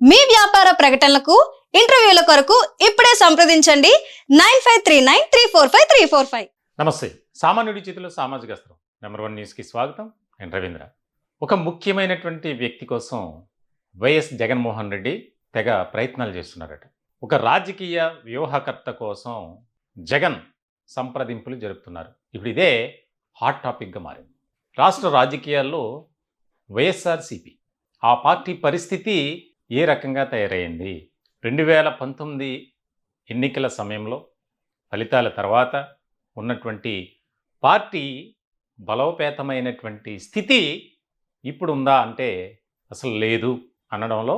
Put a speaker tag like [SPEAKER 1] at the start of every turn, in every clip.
[SPEAKER 1] మీ వ్యాపార ప్రకటనలకు ఇంటర్వ్యూల కొరకు ఇప్పుడే సంప్రదించండి 9539345345.
[SPEAKER 2] నమస్తే. సామాన్యుడి చేతిలో సామాజిక అస్త్రం #1 న్యూస్కి స్వాగతం. నేను రవీంద్ర. ఒక ముఖ్యమైనటువంటి వ్యక్తి కోసం వైఎస్ జగన్మోహన్ రెడ్డి తెగ ప్రయత్నాలు చేస్తున్నారట. ఒక రాజకీయ వ్యూహకర్త కోసం జగన్ సంప్రదింపులు జరుపుతున్నారు. ఇప్పుడు ఇదే హాట్ టాపిక్గా మారింది. రాష్ట్ర రాజకీయాల్లో వైఎస్ఆర్సీపీ ఆ పార్టీ పరిస్థితి ఏ రకంగా తయారైంది? 2019 ఎన్నికల సమయంలో ఫలితాల తర్వాత ఉన్నటువంటి పార్టీ బలోపేతమైనటువంటి స్థితి ఇప్పుడు ఉందా అంటే అసలు లేదు అనడంలో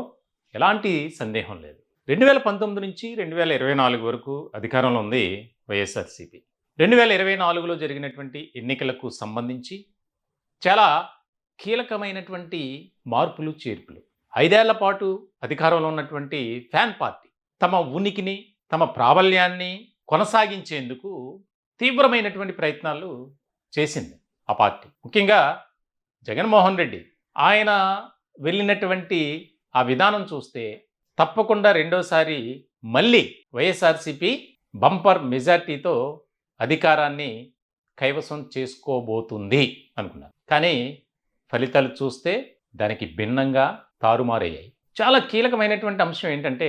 [SPEAKER 2] ఎలాంటి సందేహం లేదు. 2019 నుంచి 2024 వరకు అధికారంలో ఉంది వైఎస్ఆర్సీపీ. 2024లో జరిగినటువంటి ఎన్నికలకు సంబంధించి చాలా కీలకమైనటువంటి మార్పులు చేర్పులు. 5 ఏళ్ల పాటు అధికారంలో ఉన్నటువంటి ఫ్యాన్ పార్టీ తమ ఉనికిని తమ ప్రాబల్యాన్ని కొనసాగించేందుకు తీవ్రమైనటువంటి ప్రయత్నాలు చేసింది ఆ పార్టీ. ముఖ్యంగా జగన్మోహన్ రెడ్డి ఆయన వెళ్ళినటువంటి ఆ విధానం చూస్తే తప్పకుండా రెండోసారి మళ్ళీ వైఎస్ఆర్సీపీ బంపర్ మెజార్టీతో అధికారాన్ని కైవసం చేసుకోబోతుంది అనుకున్నారు. కానీ ఫలితాలు చూస్తే దానికి భిన్నంగా తారుమారయ్యాయి. చాలా కీలకమైనటువంటి అంశం ఏంటంటే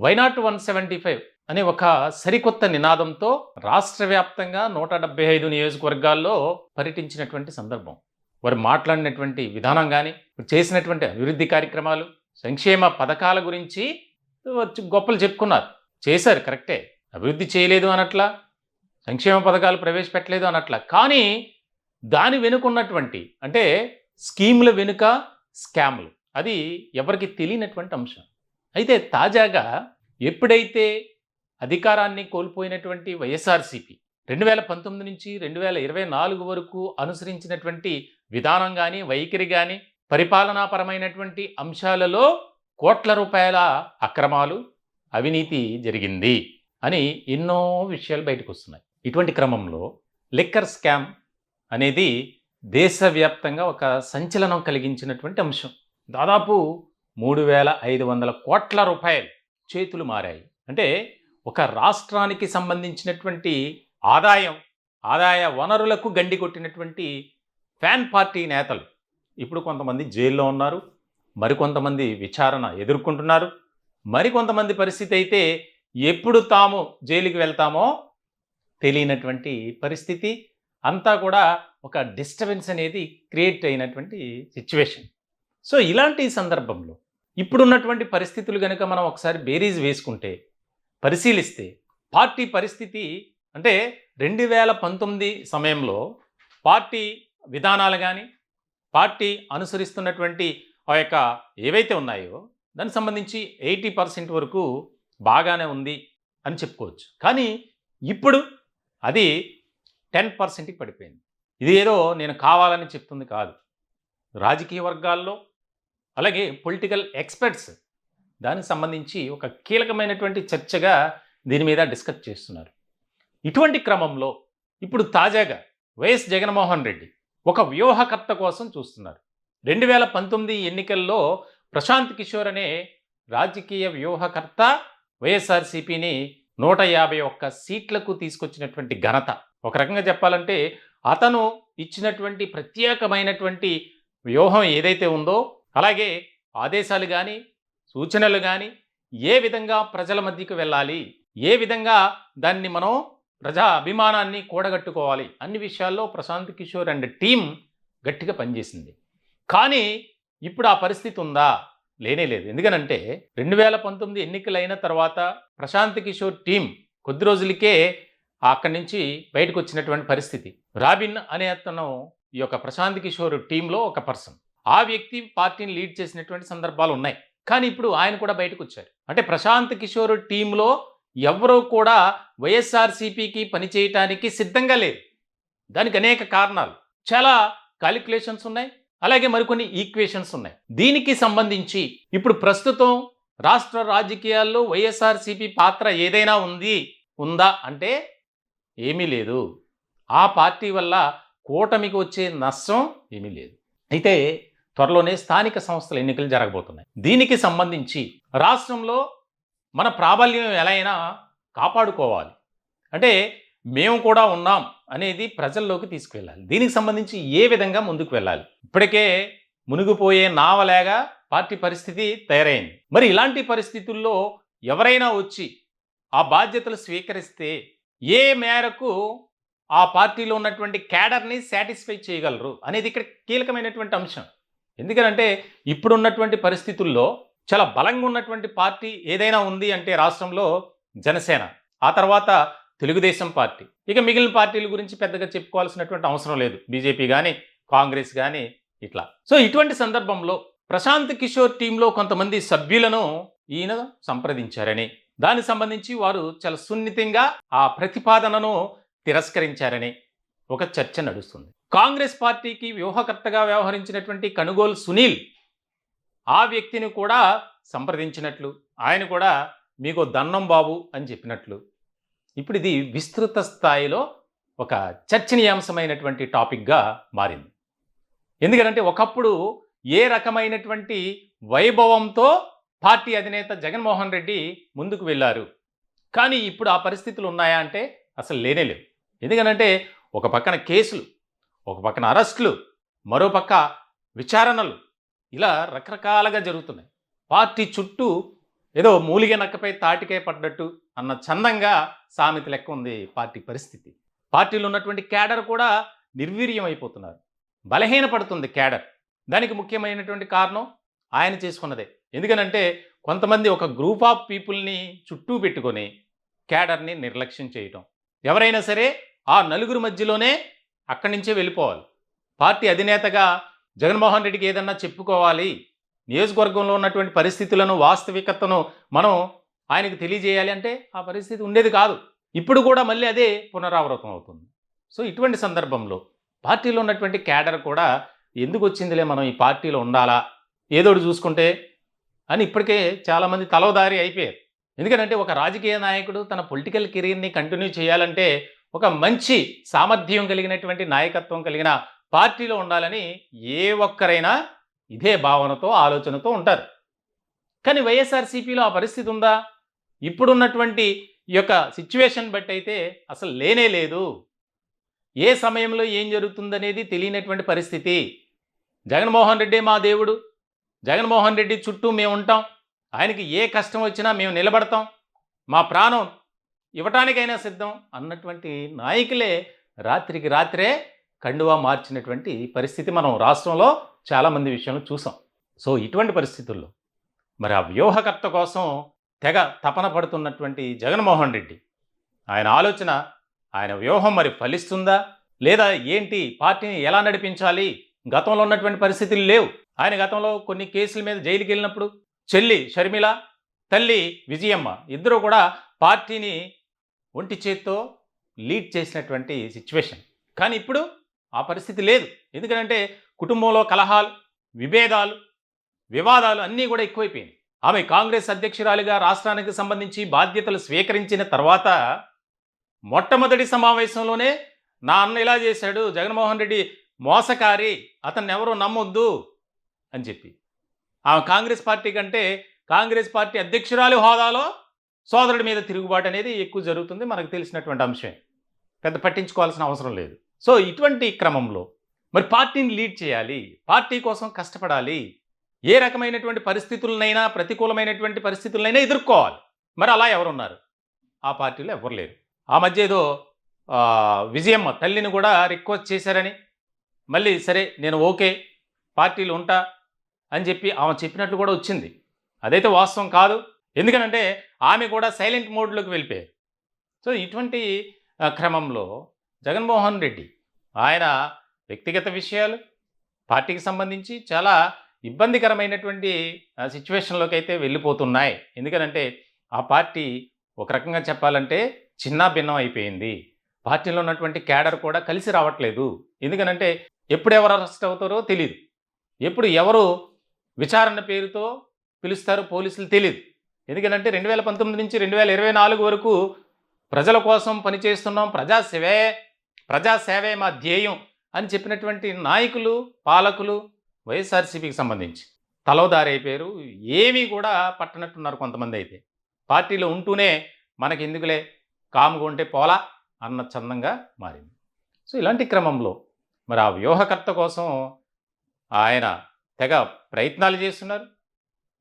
[SPEAKER 2] వైనాట్ 175 అనే ఒక సరికొత్త నినాదంతో రాష్ట్ర వ్యాప్తంగా 175 నియోజకవర్గాల్లో పర్యటించినటువంటి సందర్భం. వారు మాట్లాడినటువంటి విధానం కానీ చేసినటువంటి అభివృద్ధి కార్యక్రమాలు సంక్షేమ పథకాల గురించి గొప్పలు చెప్పుకున్నారు. చేశారు, కరెక్టే. అభివృద్ధి చేయలేదు అనట్లా, సంక్షేమ పథకాలు ప్రవేశపెట్టలేదు అనట్లా. కానీ దాని వెనుకున్నటువంటి అంటే స్కీముల వెనుక స్కామ్లు అది ఎవరికి తెలియనటువంటి అంశం. అయితే తాజాగా ఎప్పుడైతే అధికారాన్ని కోల్పోయినటువంటి వైఎస్ఆర్సీపీ 2019 నుంచి 2024 వరకు అనుసరించినటువంటి విధానం కానీ వైఖరి కానీ పరిపాలనాపరమైనటువంటి అంశాలలో కోట్ల రూపాయల అక్రమాలు అవినీతి జరిగింది అని ఎన్నో విషయాలు బయటకు వస్తున్నాయి. ఇటువంటి క్రమంలో లిక్కర్ స్కామ్ అనేది దేశవ్యాప్తంగా ఒక సంచలనం కలిగించినటువంటి అంశం. దాదాపు 3,500 కోట్ల రూపాయలు చేతులు మారాయి. అంటే ఒక రాష్ట్రానికి సంబంధించినటువంటి ఆదాయ వనరులకు గండి కొట్టినటువంటి ఫ్యాన్ పార్టీ నేతలు ఇప్పుడు కొంతమంది జైల్లో ఉన్నారు, మరికొంతమంది విచారణ ఎదుర్కొంటున్నారు, మరికొంతమంది పరిస్థితి అయితే ఎప్పుడు తాము జైలుకి వెళ్తామో తెలియనటువంటి పరిస్థితి. అంతా కూడా ఒక డిస్టర్బెన్స్ అనేది క్రియేట్ అయినటువంటి సిచ్యువేషన్. సో ఇలాంటి సందర్భంలో ఇప్పుడున్నటువంటి పరిస్థితులు కనుక మనం ఒకసారి బేరీజ్ వేసుకుంటే పరిశీలిస్తే పార్టీ పరిస్థితి అంటే 2019 సమయంలో పార్టీ విధానాలు కానీ పార్టీ అనుసరిస్తున్నటువంటి ఆ యొక్క ఏవైతే ఉన్నాయో దానికి సంబంధించి 80% వరకు బాగానే ఉంది అని చెప్పుకోవచ్చు. కానీ ఇప్పుడు అది 10%కి పడిపోయింది. ఇది ఏదో నేను కావాలని చెప్తుంది కాదు. రాజకీయ వర్గాల్లో అలాగే పొలిటికల్ ఎక్స్పర్ట్స్ దానికి సంబంధించి ఒక కీలకమైనటువంటి చర్చగా దీని మీద డిస్కస్ చేస్తున్నారు. ఇటువంటి క్రమంలో ఇప్పుడు తాజాగా వైఎస్ జగన్మోహన్ రెడ్డి ఒక వ్యూహకర్త కోసం చూస్తున్నారు. 2019 ఎన్నికల్లో ప్రశాంత్ కిషోర్ అనే రాజకీయ వ్యూహకర్త వైఎస్ఆర్సీపీని 151 సీట్లకు తీసుకొచ్చినటువంటి ఘనత. ఒక రకంగా చెప్పాలంటే అతను ఇచ్చినటువంటి ప్రత్యేకమైనటువంటి వ్యూహం ఏదైతే ఉందో అలాగే ఆదేశాలు కానీ సూచనలు కానీ ఏ విధంగా ప్రజల మధ్యకు వెళ్ళాలి, ఏ విధంగా దాన్ని మనం ప్రజా అభిమానాన్ని కూడగట్టుకోవాలి అన్ని విషయాల్లో ప్రశాంత్ కిషోర్ అండ్ టీం గట్టిగా పనిచేసింది. కానీ ఇప్పుడు ఆ పరిస్థితి ఉందా? లేనే లేదు. ఎందుకనంటే 2019 ఎన్నికలైన తర్వాత ప్రశాంత్ కిషోర్ టీం కొద్ది రోజులకే అక్కడి నుంచి బయటకు వచ్చినటువంటి పరిస్థితి. రాబిన్ అనే అతను ఈ యొక్క ప్రశాంత్ కిషోర్ టీంలో ఒక పర్సన్. ఆ వ్యక్తి పార్టీని లీడ్ చేసినటువంటి సందర్భాలు ఉన్నాయి. కానీ ఇప్పుడు ఆయన కూడా బయటకు వచ్చారు. అంటే ప్రశాంత్ కిషోర్ టీంలో ఎవరూ కూడా వైఎస్ఆర్సీపీకి పనిచేయటానికి సిద్ధంగా లేదు. దానికి అనేక కారణాలు, చాలా కాలిక్యులేషన్స్ ఉన్నాయి, అలాగే మరికొన్ని ఈక్వేషన్స్ ఉన్నాయి. దీనికి సంబంధించి ఇప్పుడు ప్రస్తుతం రాష్ట్ర రాజకీయాల్లో వైఎస్ఆర్సీపీ పాత్ర ఏదైనా ఉందా అంటే ఏమీ లేదు. ఆ పార్టీ వల్ల కూటమికి వచ్చే నష్టం ఏమీ లేదు. అయితే త్వరలోనే స్థానిక సంస్థల ఎన్నికలు జరగబోతున్నాయి. దీనికి సంబంధించి రాష్ట్రంలో మన ప్రాబల్యం ఎలా అయినా కాపాడుకోవాలి, అంటే మేము కూడా ఉన్నాం అనేది ప్రజల్లోకి తీసుకువెళ్ళాలి. దీనికి సంబంధించి ఏ విధంగా ముందుకు వెళ్ళాలి? ఇప్పటికే మునిగిపోయే నావలేగా పార్టీ పరిస్థితి తయారైంది. మరి ఇలాంటి పరిస్థితుల్లో ఎవరైనా వచ్చి ఆ బాధ్యతలు స్వీకరిస్తే ఏ మేరకు ఆ పార్టీలో ఉన్నటువంటి క్యాడర్ని సాటిస్ఫై చేయగలరు అనేది ఇక్కడ కీలకమైనటువంటి అంశం. ఎందుకంటే ఇప్పుడున్నటువంటి పరిస్థితుల్లో చాలా బలంగా ఉన్నటువంటి పార్టీ ఏదైనా ఉంది అంటే రాష్ట్రంలో జనసేన, ఆ తర్వాత తెలుగుదేశం పార్టీ. ఇక మిగిలిన పార్టీల గురించి పెద్దగా చెప్పుకోవాల్సినటువంటి అవసరం లేదు, బీజేపీ కానీ కాంగ్రెస్ కానీ ఇట్లా. సో ఇటువంటి సందర్భంలో ప్రశాంత్ కిషోర్ టీంలో కొంతమంది సభ్యులను ఈయన సంప్రదించారని, దానికి సంబంధించి వారు చాలా సున్నితంగా ఆ ప్రతిపాదనను తిరస్కరించారని ఒక చర్చ నడుస్తుంది. కాంగ్రెస్ పార్టీకి వ్యూహకర్తగా వ్యవహరించినటువంటి కనుగోలు సునీల్ ఆ వ్యక్తిని కూడా సంప్రదించినట్లు, ఆయన కూడా మీకు దన్నం బాబు అని చెప్పినట్లు ఇప్పుడు ఇది విస్తృత స్థాయిలో ఒక చర్చనీయాంశమైనటువంటి టాపిక్గా మారింది. ఎందుకంటే ఒకప్పుడు ఏ రకమైనటువంటి వైభవంతో పార్టీ అధినేత జగన్మోహన్ రెడ్డి ముందుకు వెళ్ళారు, కానీ ఇప్పుడు ఆ పరిస్థితులు ఉన్నాయా అంటే అసలు లేనేలేవు. ఎందుకనంటే ఒక పక్కన కేసులు, ఒక పక్కన అరెస్టులు, మరో పక్క విచారణలు, ఇలా రకరకాలుగా జరుగుతున్నాయి. పార్టీ చుట్టూ ఏదో మూలిగ నక్కపై తాటికే పడ్డట్టు అన్న చందంగా సామెత లెక్క ఉంది పార్టీ పరిస్థితి. పార్టీలో ఉన్నటువంటి క్యాడర్ కూడా నిర్వీర్యం అయిపోతున్నారు, బలహీనపడుతుంది క్యాడర్. దానికి ముఖ్యమైనటువంటి కారణం ఆయన చేసుకున్నదే. ఎందుకనంటే కొంతమంది ఒక గ్రూప్ ఆఫ్ పీపుల్ని చుట్టూ పెట్టుకొని క్యాడర్ని నిర్లక్ష్యం చేయటం. ఎవరైనా సరే ఆ నలుగురు మధ్యలోనే అక్కడి నుంచే వెళ్ళిపోవాలి. పార్టీ అధినేతగా జగన్మోహన్ రెడ్డికి ఏదన్నా చెప్పుకోవాలి, నియోజకవర్గంలో ఉన్నటువంటి పరిస్థితులను, వాస్తవికతను మనం ఆయనకు తెలియజేయాలి అంటే ఆ పరిస్థితి ఉండేది కాదు. ఇప్పుడు కూడా మళ్ళీ అదే పునరావృతం అవుతుంది. సో ఇటువంటి సందర్భంలో పార్టీలో ఉన్నటువంటి క్యాడర్ కూడా ఎందుకు వచ్చిందిలే మనం ఈ పార్టీలో ఉండాలా, ఏదోటి చూసుకుంటే అని ఇప్పటికే చాలామంది తలవదారి అయిపోయారు. ఎందుకంటే ఒక రాజకీయ నాయకుడు తన పొలిటికల్ కెరీర్ని కంటిన్యూ చేయాలంటే ఒక మంచి సామర్థ్యం కలిగినటువంటి నాయకత్వం కలిగిన పార్టీలో ఉండాలని ఏ ఒక్కరైనా ఇదే భావనతో, ఆలోచనతో ఉంటారు. కానీ వైఎస్ఆర్సీపీలో ఆ పరిస్థితి ఉందా? ఇప్పుడున్నటువంటి ఈ యొక్క సిచ్యువేషన్ బట్టి అయితే అసలు లేనే లేదు. ఏ సమయంలో ఏం జరుగుతుందనేది తెలియనటువంటి పరిస్థితి. జగన్మోహన్ రెడ్డి మా దేవుడు, జగన్మోహన్ రెడ్డి చుట్టూ మేము ఉంటాం, ఆయనకి ఏ కష్టం వచ్చినా మేము నిలబడతాం, మా ప్రాణం ఇవ్వటానికైనా సిద్ధం అన్నటువంటి నాయకులే రాత్రికి రాత్రే కండువా మార్చినటువంటి పరిస్థితి మనం రాష్ట్రంలో చాలామంది విషయంలో చూసాం. సో ఇటువంటి పరిస్థితుల్లో మరి ఆ వ్యూహకర్త కోసం తెగ తపన పడుతున్నటువంటి జగన్మోహన్ రెడ్డి, ఆయన ఆలోచన, ఆయన వ్యూహం మరి ఫలిస్తుందా లేదా ఏంటి? పార్టీని ఎలా నడిపించాలి? గతంలో ఉన్నటువంటి పరిస్థితులు లేవు. ఆయన గతంలో కొన్ని కేసుల మీద జైలుకి వెళ్ళినప్పుడు చెల్లి షర్మిల, తల్లి విజయమ్మ ఇద్దరు కూడా పార్టీని ఒంటి చేత్తో లీడ్ చేసినటువంటి సిచ్యువేషన్. కానీ ఇప్పుడు ఆ పరిస్థితి లేదు. ఎందుకంటే కుటుంబంలో కలహాలు, విభేదాలు, వివాదాలు అన్నీ కూడా ఎక్కువైపోయినాయి. ఆమె కాంగ్రెస్ అధ్యక్షురాలిగా రాష్ట్రానికి సంబంధించి బాధ్యతలు స్వీకరించిన తర్వాత మొట్టమొదటి సమావేశంలోనే నా అన్న ఇలా చేశాడు, జగన్మోహన్ రెడ్డి మోసకారి, అతన్ని ఎవరూ నమ్మొద్దు అని చెప్పి ఆమె కాంగ్రెస్ పార్టీ కంటే కాంగ్రెస్ పార్టీ అధ్యక్షురాలి హోదాలో సోదరుడి మీద తిరుగుబాటు అనేది ఎక్కువ జరుగుతుంది. మనకు తెలిసినటువంటి అంశమే, పెద్ద పట్టించుకోవాల్సిన అవసరం లేదు. సో ఇటువంటి క్రమంలో మరి పార్టీని లీడ్ చేయాలి, పార్టీ కోసం కష్టపడాలి, ఏ రకమైనటువంటి పరిస్థితులనైనా, ప్రతికూలమైనటువంటి పరిస్థితులనైనా ఎదుర్కోవాలి. మరి అలా ఎవరున్నారు? ఆ పార్టీలో ఎవరు లేరు. ఆ మధ్య ఏదో విజయమ్మ తల్లిని కూడా రిక్వెస్ట్ చేశారని, మళ్ళీ సరే నేను ఓకే పార్టీలో ఉంటా అని చెప్పి ఆమె చెప్పినట్లు కూడా వచ్చింది. అదైతే వాస్తవం కాదు. ఎందుకనంటే ఆమె కూడా సైలెంట్ మోడ్లోకి వెళ్ళిపోయారు. సో ఇటువంటి క్రమంలో జగన్మోహన్ రెడ్డి ఆయన వ్యక్తిగత విషయాలు, పార్టీకి సంబంధించి చాలా ఇబ్బందికరమైనటువంటి సిచ్యువేషన్లోకి అయితే వెళ్ళిపోతున్నాయి. ఎందుకనంటే ఆ పార్టీ ఒక రకంగా చెప్పాలంటే చిన్న భిన్నం అయిపోయింది. పార్టీలో ఉన్నటువంటి క్యాడర్ కూడా కలిసి రావట్లేదు. ఎందుకనంటే ఎప్పుడు ఎవరు అరెస్ట్ అవుతారో తెలియదు, ఎప్పుడు ఎవరు విచారణ పేరుతో పిలుస్తారో పోలీసులు తెలియదు. ఎందుకంటే 2019 నుంచి 2024 వరకు ప్రజల కోసం పనిచేస్తున్నాం, ప్రజాసేవే మా ధ్యేయం అని చెప్పినటువంటి నాయకులు, పాలకులు వైఎస్ఆర్సీపీకి సంబంధించి తలోదారి అయిపోయారు. ఏమీ కూడా పట్టనట్టున్నారు కొంతమంది అయితే. పార్టీలో ఉంటూనే మనకి ఎందుకులే కామ్గా ఉంటే పోలా అన్న చందంగా మారింది. సో ఇలాంటి క్రమంలో మరి ఆ వ్యూహకర్త కోసం ఆయన తెగ ప్రయత్నాలు చేస్తున్నారు.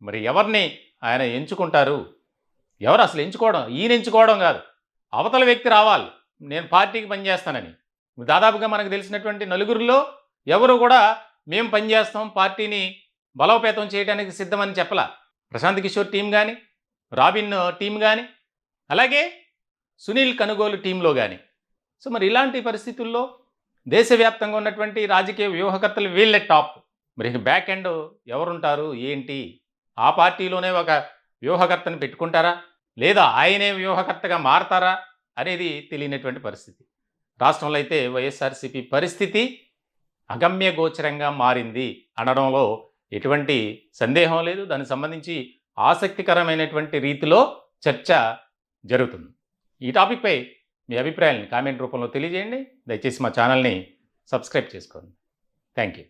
[SPEAKER 2] మరి ఎవరిని ఆయన ఎంచుకుంటారు? ఎవరు అసలు ఎంచుకోవడం? ఈయన ఎంచుకోవడం కాదు, అవతల వ్యక్తి రావాలి నేను పార్టీకి పనిచేస్తానని. దాదాపుగా మనకు తెలిసినటువంటి నలుగురిలో ఎవరు కూడా మేము పనిచేస్తాం, పార్టీని బలోపేతం చేయడానికి సిద్ధమని చెప్పలా. ప్రశాంత్ కిషోర్ టీం కానీ, రాబిన్ టీం కానీ, అలాగే సునీల్ కనుగోలు టీంలో కానీ. సో మరి ఇలాంటి పరిస్థితుల్లో దేశవ్యాప్తంగా ఉన్నటువంటి రాజకీయ వ్యూహకర్తలు వీళ్ళే టాప్. మరి ఇక బ్యాక్ ఎండ్ ఎవరుంటారు ఏంటి? ఆ పార్టీలోనే ఒక వ్యూహకర్తను పెట్టుకుంటారా, లేదా ఆయనే వ్యూహకర్తగా మారతారా అనేది తెలియనటువంటి పరిస్థితి. రాష్ట్రంలో అయితే వైఎస్ఆర్సీపీ పరిస్థితి అగమ్య గోచరంగా మారింది అనడంలో ఎటువంటి సందేహం లేదు. దానికి సంబంధించి ఆసక్తికరమైనటువంటి రీతిలో చర్చ జరుగుతుంది. ఈ టాపిక్పై మీ అభిప్రాయాలను కామెంట్ రూపంలో తెలియజేయండి. దయచేసి మా ఛానల్ని సబ్స్క్రైబ్ చేసుకోండి. Thank you.